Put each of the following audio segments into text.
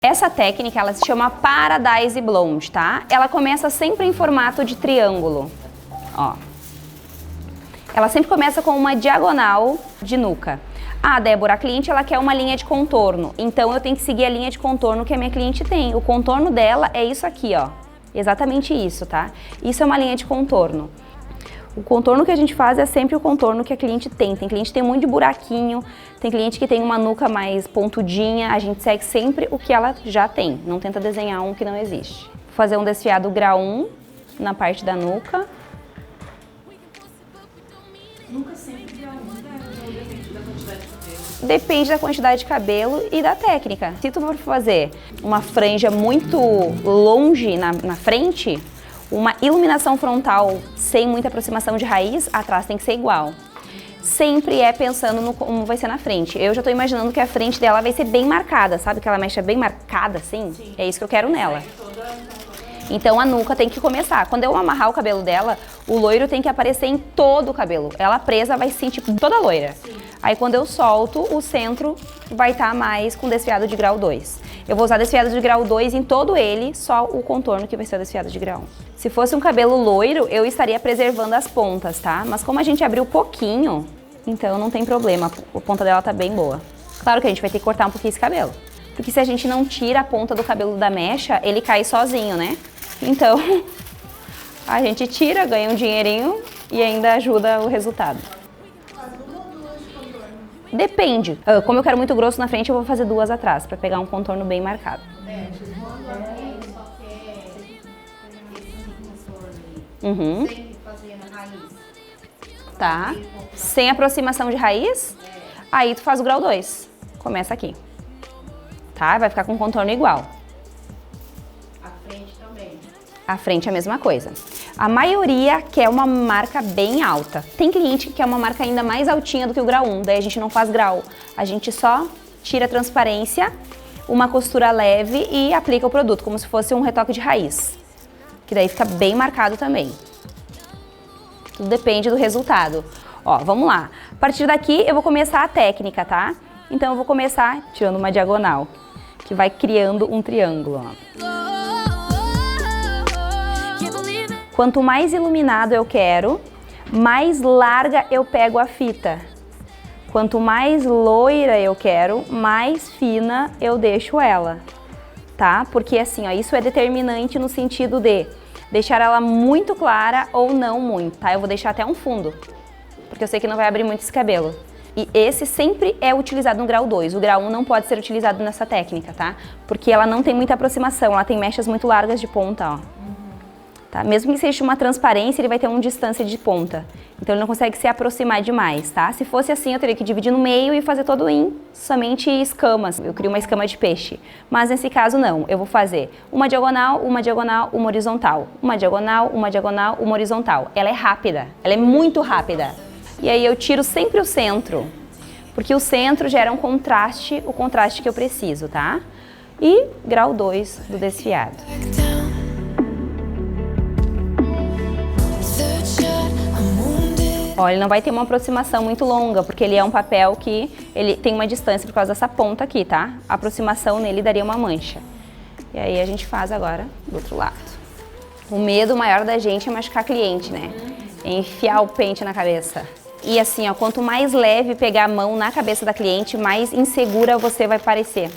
Essa técnica, ela se chama Paradise Blonde, tá? Ela começa sempre em formato de triângulo, ó. Ela sempre começa com uma diagonal de nuca. A Débora, a cliente, ela quer uma linha de contorno, então eu tenho que seguir a linha de contorno que a minha cliente tem. O contorno dela é isso aqui, ó. Exatamente isso, tá? Isso é uma linha de contorno. O contorno que a gente faz é sempre o contorno que a cliente tem. Tem cliente que tem muito de buraquinho, tem cliente que tem uma nuca mais pontudinha. A gente segue sempre o que ela já tem, não tenta desenhar um que não existe. Vou fazer um desfiado grau 1 na parte da nuca. Nunca sempre grau 1, né? Depende da quantidade de cabelo. Depende da quantidade de cabelo e da técnica. Se tu for fazer uma franja muito longe na frente, uma iluminação frontal sem muita aproximação de raiz, atrás tem que ser igual. Sempre é pensando no como vai ser na frente. Eu já tô imaginando que a frente dela vai ser bem marcada, sabe? Aquela mecha bem marcada assim? Sim. É isso que eu quero nela. Então a nuca tem que começar. Quando eu amarrar o cabelo dela, o loiro tem que aparecer em todo o cabelo. Ela presa vai se sentir toda loira. Sim. Aí quando eu solto, o centro vai estar mais com desfiado de grau 2. Eu vou usar desfiado de grau 2 em todo ele, só o contorno que vai ser o desfiado de grau 1. Se fosse um cabelo loiro, eu estaria preservando as pontas, tá? Mas como a gente abriu pouquinho, então não tem problema, a ponta dela tá bem boa. Claro que a gente vai ter que cortar um pouquinho esse cabelo. Porque se a gente não tira a ponta do cabelo da mecha, ele cai sozinho, né? Então, a gente tira, ganha um dinheirinho e ainda ajuda o resultado. Depende. Como eu quero muito grosso na frente, eu vou fazer 2 atrás, pra pegar um contorno bem marcado. Uhum. Sempre fazendo raiz. Tá. Sem aproximação de raiz, aí tu faz o grau 2. Começa aqui. Tá? Vai ficar com contorno igual. A frente também. A frente é a mesma coisa. A maioria quer uma marca bem alta. Tem cliente que quer uma marca ainda mais altinha do que o grau 1, daí a gente não faz grau. A gente só tira a transparência, uma costura leve e aplica o produto, como se fosse um retoque de raiz. Que daí fica bem marcado também. Tudo depende do resultado. Ó, vamos lá. A partir daqui eu vou começar a técnica, tá? Então eu vou começar tirando uma diagonal, que vai criando um triângulo, ó. Quanto mais iluminado eu quero, mais larga eu pego a fita. Quanto mais loira eu quero, mais fina eu deixo ela, tá? Porque assim, ó, isso é determinante no sentido de deixar ela muito clara ou não muito, tá? Eu vou deixar até um fundo, porque eu sei que não vai abrir muito esse cabelo. E esse sempre é utilizado no grau 2. O grau 1 não pode ser utilizado nessa técnica, tá? Porque ela não tem muita aproximação, ela tem mechas muito largas de ponta, ó. Tá? Mesmo que seja uma transparência, ele vai ter uma distância de ponta. Então ele não consegue se aproximar demais, tá? Se fosse assim, eu teria que dividir no meio e fazer todo em somente escamas. Eu crio uma escama de peixe. Mas nesse caso não, eu vou fazer uma diagonal, uma horizontal. Uma diagonal, uma horizontal. Ela é rápida, ela é muito rápida. E aí eu tiro sempre o centro, porque o centro gera um contraste, o contraste que eu preciso, tá? E grau 2 do desfiado. Ó, ele não vai ter uma aproximação muito longa, porque ele é um papel que ele tem uma distância por causa dessa ponta aqui, tá? A aproximação nele daria uma mancha. E aí a gente faz agora do outro lado. O medo maior da gente é machucar cliente, né? É enfiar o pente na cabeça. E assim, ó, quanto mais leve pegar a mão na cabeça da cliente, mais insegura você vai parecer.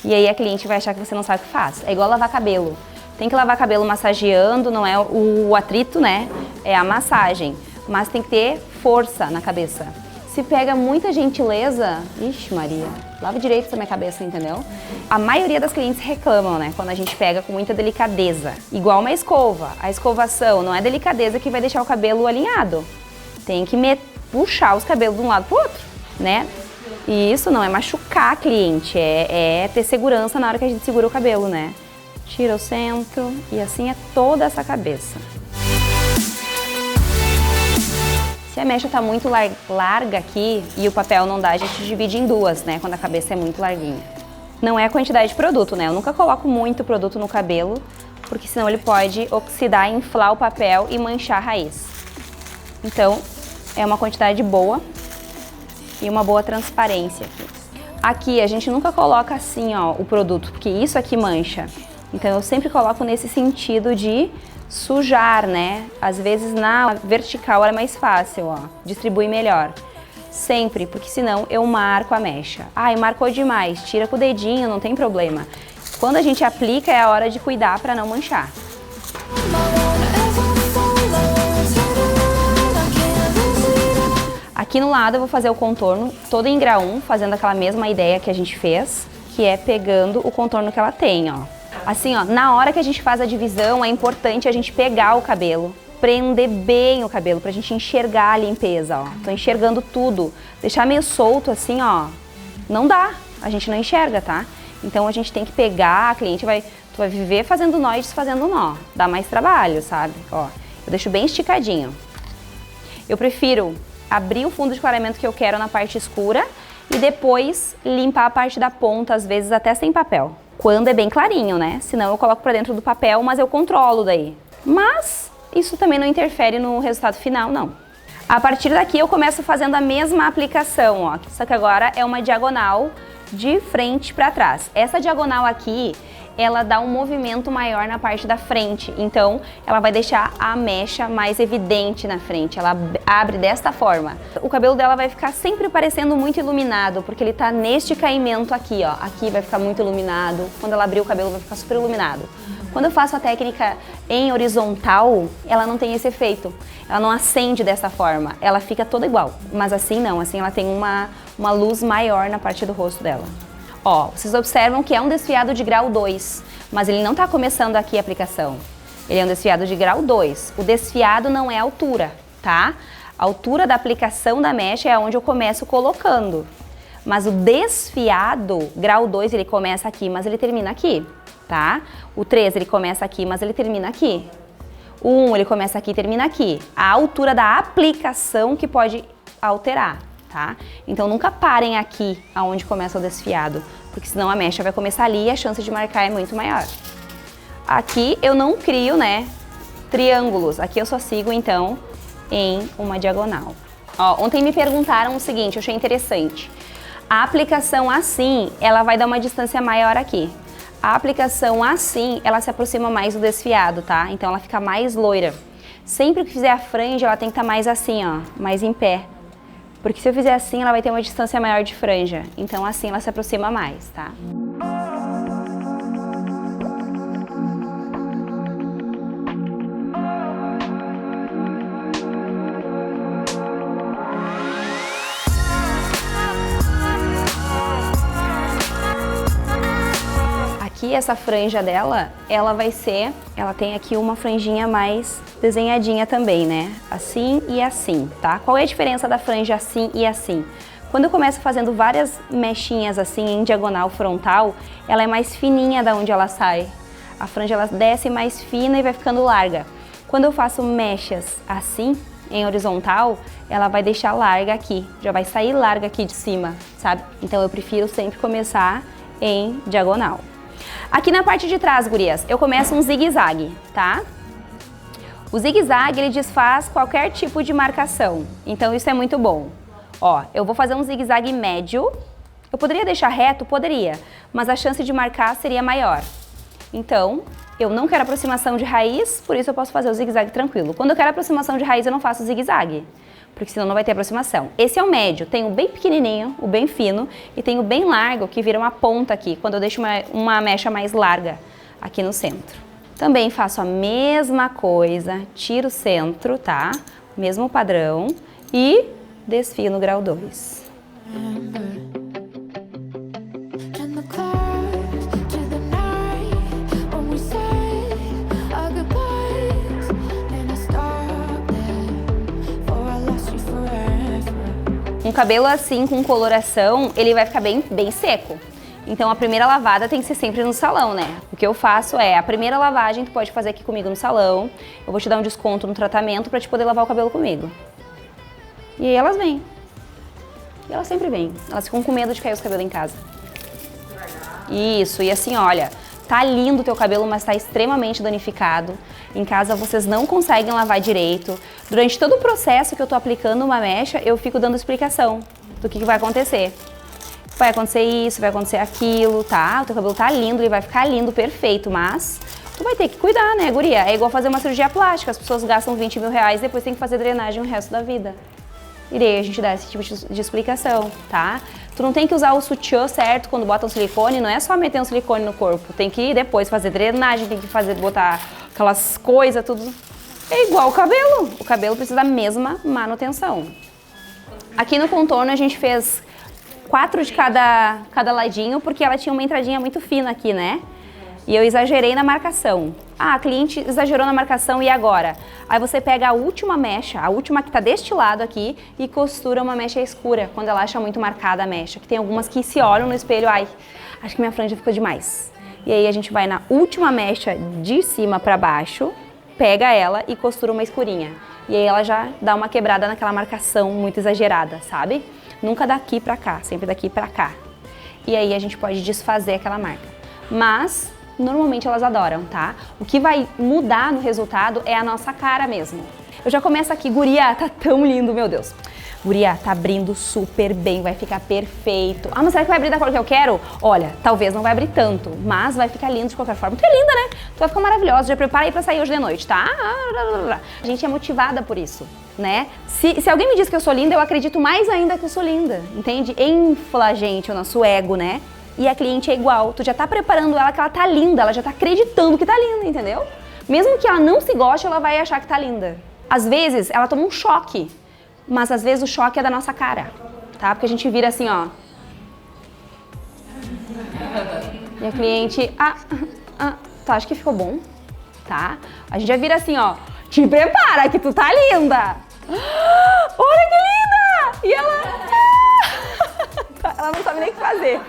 E aí a cliente vai achar que você não sabe o que faz. É igual lavar cabelo. Tem que lavar cabelo massageando, não é o atrito, né? É a massagem. Mas tem que ter força na cabeça. Se pega muita gentileza, ixi Maria, lava direito essa minha cabeça, entendeu? A maioria das clientes reclamam, né? Quando a gente pega com muita delicadeza. Igual uma escova. A escovação não é delicadeza que vai deixar o cabelo alinhado. Tem que puxar os cabelos de um lado pro outro, né? E isso não é machucar a cliente, é ter segurança na hora que a gente segura o cabelo, né? Tira o centro e assim é toda essa cabeça. Se a mecha tá muito larga aqui e o papel não dá, a gente divide em 2, né? Quando a cabeça é muito larguinha. Não é a quantidade de produto, né? Eu nunca coloco muito produto no cabelo, porque senão ele pode oxidar, inflar o papel e manchar a raiz. Então, é uma quantidade boa e uma boa transparência aqui. Aqui a gente nunca coloca assim, ó, o produto, porque isso aqui mancha. Então eu sempre coloco nesse sentido de sujar, né? Às vezes na vertical é mais fácil, ó, distribui melhor. Sempre, porque senão eu marco a mecha. Ai, marcou demais, tira com o dedinho, não tem problema. Quando a gente aplica é a hora de cuidar para não manchar. Aqui no lado eu vou fazer o contorno todo em grau 1, fazendo aquela mesma ideia que a gente fez, que é pegando o contorno que ela tem, ó. Assim, ó, na hora que a gente faz a divisão, é importante a gente pegar o cabelo, prender bem o cabelo, pra gente enxergar a limpeza, ó. Tô enxergando tudo. Deixar meio solto assim, ó, não dá, a gente não enxerga, tá? Então a gente tem que pegar, tu vai viver fazendo nó e desfazendo nó. Dá mais trabalho, sabe? Ó, eu deixo bem esticadinho. Eu prefiro abrir o fundo de clareamento que eu quero na parte escura e depois limpar a parte da ponta, às vezes até sem papel. Quando é bem clarinho, né? Senão eu coloco pra dentro do papel, mas eu controlo daí. Mas isso também não interfere no resultado final, não. A partir daqui eu começo fazendo a mesma aplicação, ó. Só que agora é uma diagonal de frente pra trás. Essa diagonal aqui, ela dá um movimento maior na parte da frente, então ela vai deixar a mecha mais evidente na frente, ela abre desta forma. O cabelo dela vai ficar sempre parecendo muito iluminado, porque ele tá neste caimento aqui, ó, aqui vai ficar muito iluminado, quando ela abrir o cabelo vai ficar super iluminado. Quando eu faço a técnica em horizontal, ela não tem esse efeito, ela não acende dessa forma, ela fica toda igual, mas assim não, assim ela tem uma luz maior na parte do rosto dela. Ó, vocês observam que é um desfiado de grau 2, mas ele não tá começando aqui a aplicação. Ele é um desfiado de grau 2. O desfiado não é a altura, tá? A altura da aplicação da mecha é onde eu começo colocando. Mas o desfiado, grau 2, ele começa aqui, mas ele termina aqui, tá? O 3, ele começa aqui, mas ele termina aqui. O 1, ele começa aqui e termina aqui. A altura da aplicação que pode alterar. Tá? Então nunca parem aqui aonde começa o desfiado, porque senão a mecha vai começar ali e a chance de marcar é muito maior. Aqui eu não crio, né, triângulos, aqui eu só sigo então em uma diagonal. Ó, ontem me perguntaram o seguinte, eu achei interessante. A aplicação assim, ela vai dar uma distância maior aqui. A aplicação assim, ela se aproxima mais do desfiado, tá? Então ela fica mais loira. Sempre que fizer a franja, ela tem que estar mais assim, ó, mais em pé. Porque se eu fizer assim, ela vai ter uma distância maior de franja. Então assim ela se aproxima mais, tá? Aqui essa franja dela, ela tem aqui uma franjinha mais desenhadinha também, né? Assim e assim, tá? Qual é a diferença da franja assim e assim? Quando eu começo fazendo várias mechinhas assim em diagonal frontal, ela é mais fininha da onde ela sai. A franja ela desce mais fina e vai ficando larga. Quando eu faço mechas assim, em horizontal, ela vai deixar larga aqui, já vai sair larga aqui de cima, sabe? Então eu prefiro sempre começar em diagonal. Aqui na parte de trás, gurias, eu começo um zigue-zague, tá? O zigue-zague, ele desfaz qualquer tipo de marcação, então isso é muito bom. Ó, eu vou fazer um zigue-zague médio, eu poderia deixar reto? Poderia, mas a chance de marcar seria maior. Então, eu não quero aproximação de raiz, por isso eu posso fazer o zigue-zague tranquilo. Quando eu quero aproximação de raiz, eu não faço zigue-zague, porque senão não vai ter aproximação. Esse é o médio, tem o bem pequenininho, o bem fino, e tem o bem largo, que vira uma ponta aqui, quando eu deixo uma mecha mais larga aqui no centro. Também faço a mesma coisa, tiro o centro, tá? Mesmo padrão, e desfio no grau 2. Um cabelo assim, com coloração, ele vai ficar bem seco. Então a primeira lavada tem que ser sempre no salão, né? O que eu faço é, a primeira lavagem tu pode fazer aqui comigo no salão, eu vou te dar um desconto no tratamento pra te poder lavar o cabelo comigo. E aí elas vêm. E elas sempre vêm. Elas ficam com medo de cair os cabelos em casa. Isso, e assim, olha, tá lindo o teu cabelo, mas tá extremamente danificado. Em casa vocês não conseguem lavar direito. Durante todo o processo que eu tô aplicando uma mecha, eu fico dando explicação do que vai acontecer. vai acontecer isso, vai acontecer aquilo, tá? O teu cabelo tá lindo, ele vai ficar lindo, perfeito, mas tu vai ter que cuidar, né, guria? É igual fazer uma cirurgia plástica, as pessoas gastam 20 mil reais e depois tem que fazer drenagem o resto da vida. E daí a gente dá esse tipo de explicação, tá? Tu não tem que usar o sutiã certo quando bota um silicone, não é só meter um silicone no corpo, tem que depois fazer drenagem, tem que botar aquelas coisas, tudo. É igual o cabelo precisa da mesma manutenção. Aqui no contorno a gente fez 4 de cada ladinho, porque ela tinha uma entradinha muito fina aqui, né? E eu exagerei na marcação. Ah, a cliente exagerou na marcação, e agora? Aí você pega a última mecha, a última que tá deste lado aqui, e costura uma mecha escura, quando ela acha muito marcada a mecha. Que tem algumas que se olham no espelho, ai, acho que minha franja ficou demais. E aí a gente vai na última mecha de cima pra baixo, pega ela e costura uma escurinha. E aí ela já dá uma quebrada naquela marcação muito exagerada, sabe? Nunca daqui pra cá, sempre daqui pra cá. E aí a gente pode desfazer aquela marca. Mas normalmente elas adoram, tá? O que vai mudar no resultado é a nossa cara mesmo. Eu já começo aqui, guria, tá tão lindo, meu Deus. Guria, tá abrindo super bem, vai ficar perfeito. Ah, mas será que vai abrir da cor que eu quero? Olha, talvez não vai abrir tanto, mas vai ficar lindo de qualquer forma. Tu é linda, né? Tu vai ficar maravilhosa, já prepara aí pra sair hoje de noite, tá? A gente é motivada por isso, né? Se alguém me diz que eu sou linda, eu acredito mais ainda que eu sou linda, entende? Infla, gente, o nosso ego, né? E a cliente é igual, tu já tá preparando ela que ela tá linda, ela já tá acreditando que tá linda, entendeu? Mesmo que ela não se goste, ela vai achar que tá linda. Às vezes, ela toma um choque, mas às vezes o choque é da nossa cara, tá? Porque a gente vira assim, ó. E a cliente, tu acha que ficou bom? Tá? A gente já vira assim, ó. Te prepara que tu tá linda! Olha que linda! E ela não sabe nem o que fazer.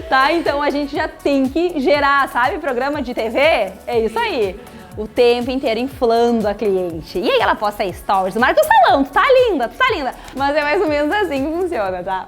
Tá? Então a gente já tem que gerar, sabe? Programa de TV? É isso aí. O tempo inteiro inflando a cliente. E aí ela posta stories, marca o salão, tu tá linda, tu tá linda. Mas é mais ou menos assim que funciona, tá?